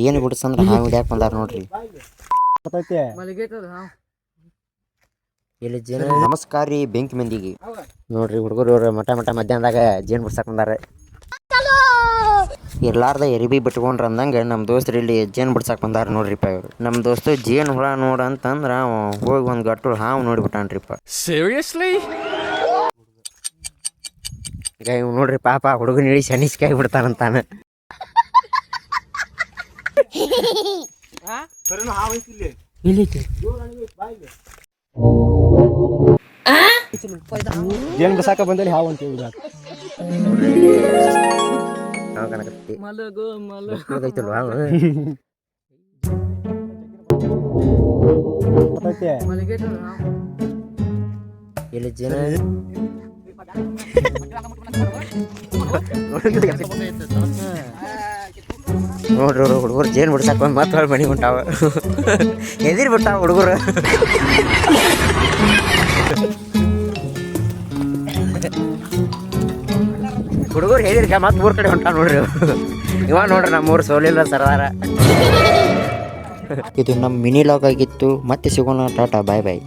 ಏನು ಬಿಡಿಸಂದ್ರೆ ಹಾವು ಹಿಡಿಯಾಕ ಬಂದಾರ ನೋಡ್ರಿ. ಇಲ್ಲಿ ಜನ ನಮಸ್ಕಾರ ರೀ ಬೆಂಕಿ ಮಂದಿಗೆ ನೋಡ್ರಿ. ಹುಡುಗರು ಮಠ ಮಧ್ಯಾಹ್ನದಾಗ ಜೇನು ಬಿಡ್ಸಕ್ ಬಂದಾರ. ಇರ್ಲಾರ್ದ ಎರಿಬಿ ಬಿಟ್ಕೊಂಡ್ರ ಅಂದಂಗ ನಮ್ಮ ದೋಸ್ತರು ಇಲ್ಲಿ ಜೇನು ಬಿಡ್ಸಕ್ ಬಂದಾರ ನೋಡ್ರಿಪ್ಪ. ಇವ್ರು ನಮ್ಮ ದೋಸ್ತು ಜೇನು ಹುಳ ನೋಡ ಅಂತಂದ್ರ ಹೋಗಿ ಒಂದು ಗಟ್ಟು ಹಾವು ನೋಡಿಬಿಟ್ಟಾನ್ರಿಪ್ಪ. ಸೀರಿಯಸ್ಲಿ ಈಗ ಇವ್ ನೋಡ್ರಿ ಪಾಪ ಹುಡುಗನ ಹೇಳಿ ಶನಿಸ್ಕಾಯಿ ಬಿಡ್ತಾನಂತಾನ. ಜೇನು ಬಿಸಾಕ ಬಂದಲ್ಲಿ ಹಾವು ಅಂತ ಹೇಳಿದ ಇಲ್ಲಿ ಜನ ನೋಡ್ರಿ ಹುಡುಗರು ಜೇನು ಬಿಡ್ಸಕ್ ಬಂದು ಮತ್ತೆ ಮನೆ ಹೊಂಟಾವ. ಎದಿರ್ ಬಿಟ್ಟಾವ ಹುಡುಗರು. ಹುಡುಗರು ಹೇಳಿದ್ಕ ಮತ್ತೆ ಊರ್ ಕಡೆ ಹೊಂಟಾವ ನೋಡ್ರಿ. ಇವಾಗ ನೋಡ್ರಿ ನಮ್ಮೂರು ಸೋಲಿಲ್ಲ ಸರ್ದಾರ. ಇದು ನಮ್ಮ ಮಿನಿ ಲಾಗ್ ಆಗಿತ್ತು. ಮತ್ತೆ ಸಿಗೋಣ. ಟಾಟಾ ಬಾಯ್ ಬಾಯ್.